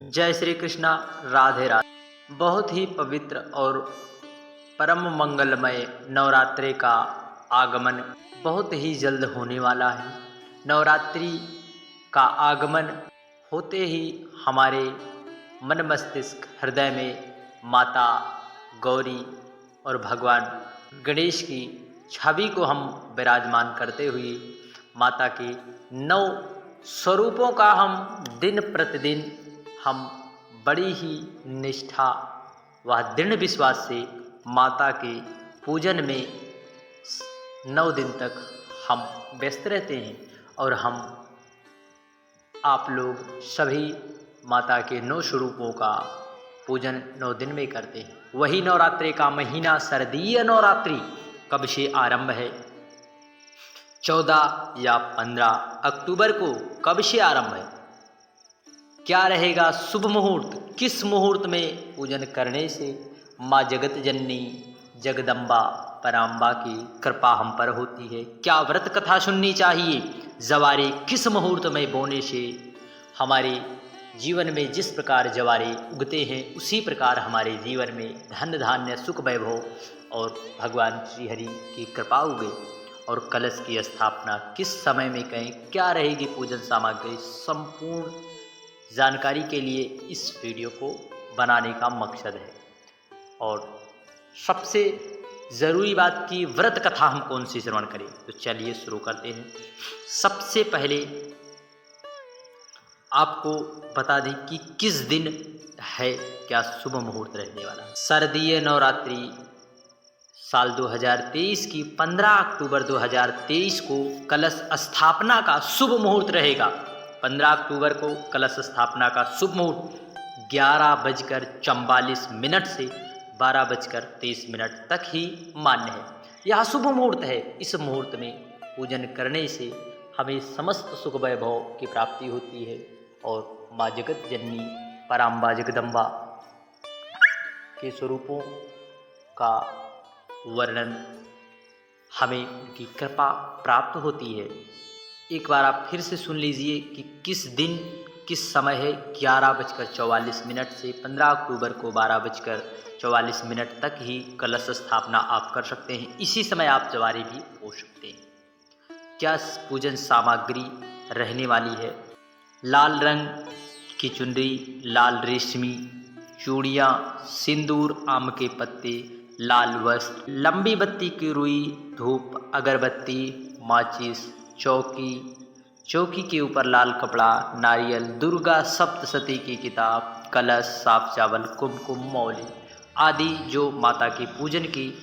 जय श्री कृष्णा। राधे राधे। बहुत ही पवित्र और परम मंगलमय नवरात्रि का आगमन बहुत ही जल्द होने वाला है। नवरात्रि का आगमन होते ही हमारे मन मस्तिष्क हृदय में माता गौरी और भगवान गणेश की छवि को हम विराजमान करते हुए माता के 9 स्वरूपों का हम दिन प्रतिदिन हम बड़ी ही निष्ठा व दृढ़ विश्वास से माता के पूजन में 9 दिन तक हम व्यस्त रहते हैं और हम आप लोग सभी माता के 9 स्वरूपों का पूजन 9 दिन में करते हैं। वही नवरात्रि का महीना शारदीय नवरात्रि कब से आरंभ है? 14 या 15 अक्टूबर को कब से आरंभ है? क्या रहेगा शुभ मुहूर्त? किस मुहूर्त में पूजन करने से माँ जगत जननी जगदम्बा पराम्बा की कृपा हम पर होती है? क्या व्रत कथा सुननी चाहिए? जवारे किस मुहूर्त में बोने से हमारे जीवन में जिस प्रकार जवारे उगते हैं उसी प्रकार हमारे जीवन में धन धान्य सुख वैभव और भगवान श्री हरि की कृपा उगे? और कलश की स्थापना किस समय में करें? क्या रहेगी पूजन सामग्री? संपूर्ण जानकारी के लिए इस वीडियो को बनाने का मकसद है। और सबसे ज़रूरी बात की व्रत कथा हम कौन सी श्रवण करें, तो चलिए शुरू करते हैं। सबसे पहले आपको बता दें कि किस दिन है क्या शुभ मुहूर्त रहने वाला है। शारदीय नवरात्रि साल 2023 की 15 अक्टूबर 2023 को कलश स्थापना का शुभ मुहूर्त रहेगा। 15 अक्टूबर को कलश स्थापना का शुभ मुहूर्त 11:44 से 12:23 तक ही मान्य है। यह शुभ मुहूर्त है। इस मुहूर्त में पूजन करने से हमें समस्त सुख वैभव की प्राप्ति होती है और माँ जगत जननी पराम्बा जगदम्बा के स्वरूपों का वर्णन हमें उनकी कृपा प्राप्त होती है। एक बार आप फिर से सुन लीजिए कि किस दिन किस समय है। 11:44 से 15 अक्टूबर को 12:44 तक ही कलश स्थापना आप कर सकते हैं। इसी समय आप जवारे भी बो सकते हैं। क्या पूजन सामग्री रहने वाली है? लाल रंग की चुनरी, लाल रेशमी चूड़ियाँ, सिंदूर, आम के पत्ते, लाल वस्त्र, लंबी बत्ती की रुई, धूप, अगरबत्ती, माचिस, चौकी के ऊपर लाल कपड़ा, नारियल, दुर्गा सप्तशती की किताब, कलश, साफ चावल, कुमकुम, मौली आदि जो माता की पूजन की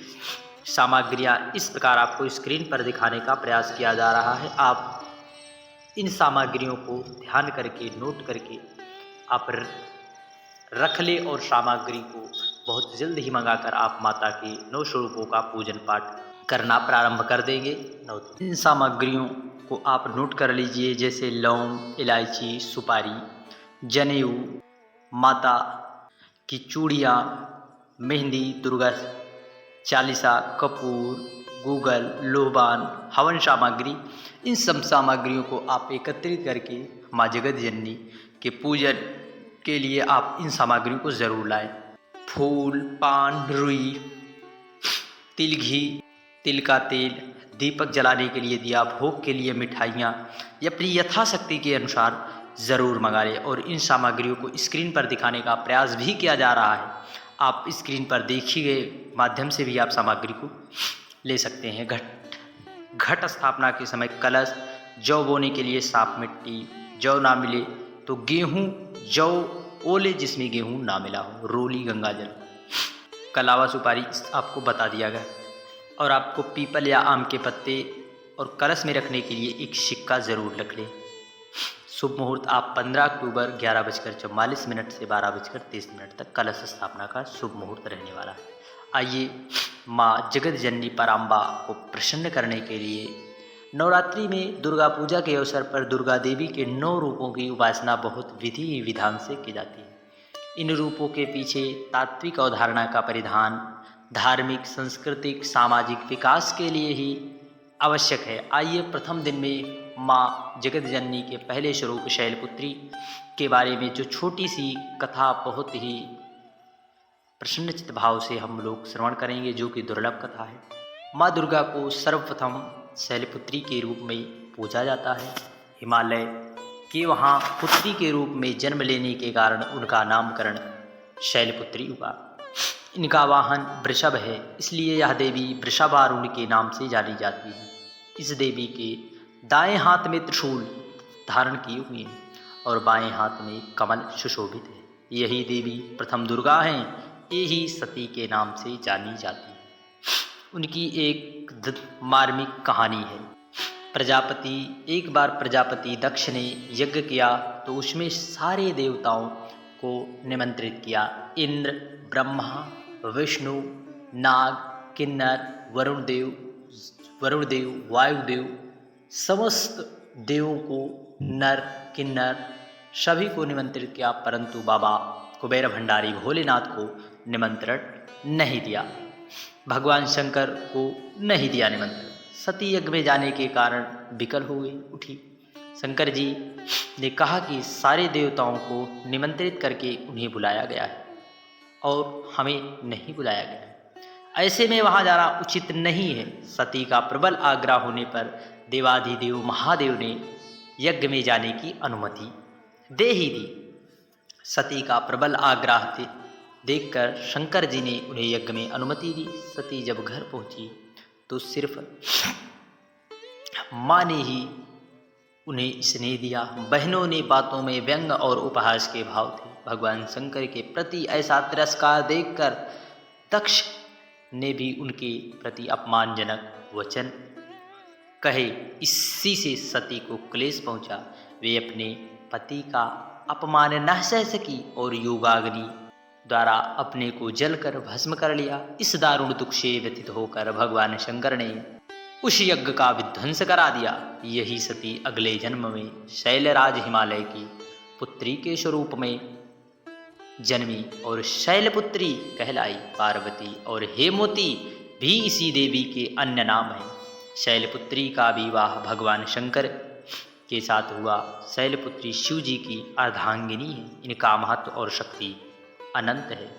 सामग्रियाँ इस प्रकार आपको स्क्रीन पर दिखाने का प्रयास किया जा रहा है। आप इन सामग्रियों को ध्यान करके नोट करके आप रख ले और सामग्री को बहुत जल्द ही मंगाकर आप माता के 9 स्वरूपों का पूजन पाठ करना प्रारंभ कर देंगे। इन सामग्रियों को आप नोट कर लीजिए, जैसे लौंग, इलायची, सुपारी, जनेऊ, माता की चूड़ियाँ, मेहंदी, दुर्गा चालीसा, कपूर, गूगल, लोबान, हवन सामग्री। इन सब सामग्रियों को आप एकत्रित करके माँ जगत जननी के पूजन के लिए आप इन सामग्रियों को ज़रूर लाएं। फूल, पान, रुई, तिल, घी, तिल का तेल, दीपक जलाने के लिए दिया, भोग के लिए मिठाइयाँ या अपनी यथाशक्ति के अनुसार ज़रूर मंगा लें। और इन सामग्रियों को स्क्रीन पर दिखाने का प्रयास भी किया जा रहा है। आप स्क्रीन पर देखिए गए माध्यम से भी आप सामग्री को ले सकते हैं। घट स्थापना के समय कलश, जौ बोने के लिए साफ मिट्टी, जौ ना मिले तो गेहूँ, जौ ओले जिसमें गेहूँ ना मिला हो, रोली, गंगाजल, कलावा, सुपारी आपको बता दिया गया। और आपको पीपल या आम के पत्ते और कलश में रखने के लिए एक सिक्का ज़रूर रख लें। शुभ मुहूर्त आप 15 अक्टूबर 11:44 से 12:23 तक कलश स्थापना का शुभ मुहूर्त रहने वाला है। आइए माँ जगत जननी पराम्बा को प्रसन्न करने के लिए नवरात्रि में दुर्गा पूजा के अवसर पर दुर्गा देवी के 9 रूपों की उपासना बहुत विधि विधान से की जाती है। इन रूपों के पीछे तात्विक अवधारणा का परिधान धार्मिक, सांस्कृतिक, सामाजिक विकास के लिए ही आवश्यक है। आइए प्रथम दिन में माँ जगत जननी के पहले स्वरूप शैलपुत्री के बारे में जो छोटी सी कथा बहुत ही प्रसन्नचित्त भाव से हम लोग श्रवण करेंगे, जो कि दुर्लभ कथा है। माँ दुर्गा को सर्वप्रथम शैलपुत्री के रूप में पूजा जाता है। हिमालय के वहाँ पुत्री के रूप में जन्म लेने के कारण उनका नामकरण शैलपुत्री हुआ। इनका वाहन वृषभ है, इसलिए यह देवी वृषभारूढ़ के नाम से जानी जाती है। इस देवी के दाएं हाथ में त्रिशूल धारण किए हुए हैं और बाएं हाथ में कमल सुशोभित है। यही देवी प्रथम दुर्गा हैं, यही सती के नाम से जानी जाती है। उनकी एक मार्मिक कहानी है। एक बार प्रजापति दक्ष ने यज्ञ किया तो उसमें सारे देवताओं को निमंत्रित किया। इंद्र, ब्रह्मा, विष्णु, नाग, किन्नर, वरुणदेव, वायुदेव, समस्त देवों को, नर, किन्नर सभी को निमंत्रित किया, परंतु बाबा कुबेर भंडारी भोलेनाथ को निमंत्रण नहीं दिया। भगवान शंकर को नहीं दिया निमंत्रण। सती यज्ञ में जाने के कारण विकल हो गई, उठी। शंकर जी ने कहा कि सारे देवताओं को निमंत्रित करके उन्हें बुलाया गया है और हमें नहीं बुलाया गया है, ऐसे में वहाँ जाना उचित नहीं है। सती का प्रबल आग्रह होने पर देवाधिदेव महादेव ने यज्ञ में जाने की अनुमति दे ही दी। सती का प्रबल आग्रह देखकर शंकर जी ने उन्हें यज्ञ में अनुमति दी। सती जब घर पहुंची तो सिर्फ माँ ने ही उन्हें स्नेह दिया। बहनों ने बातों में व्यंग और उपहास के भाव थे। भगवान शंकर के प्रति ऐसा तिरस्कार देखकर दक्ष ने भी उनके प्रति अपमानजनक वचन कहे। इसी से सती को क्लेश पहुंचा। वे अपने पति का अपमान न सह सकी और योगाग्नि द्वारा अपने को जलकर भस्म कर लिया। इस दारुण दुख से व्यथित होकर भगवान शंकर ने उस यज्ञ का विध्वंस करा दिया। यही सती अगले जन्म में शैलराज हिमालय की पुत्री के स्वरूप में जन्मी और शैलपुत्री कहलाई। पार्वती और हेमवती भी इसी देवी के अन्य नाम हैं। शैलपुत्री का विवाह भगवान शंकर के साथ हुआ। शैलपुत्री शिव जी की अर्धांगिनी है। इनका महत्व और शक्ति अनंत है।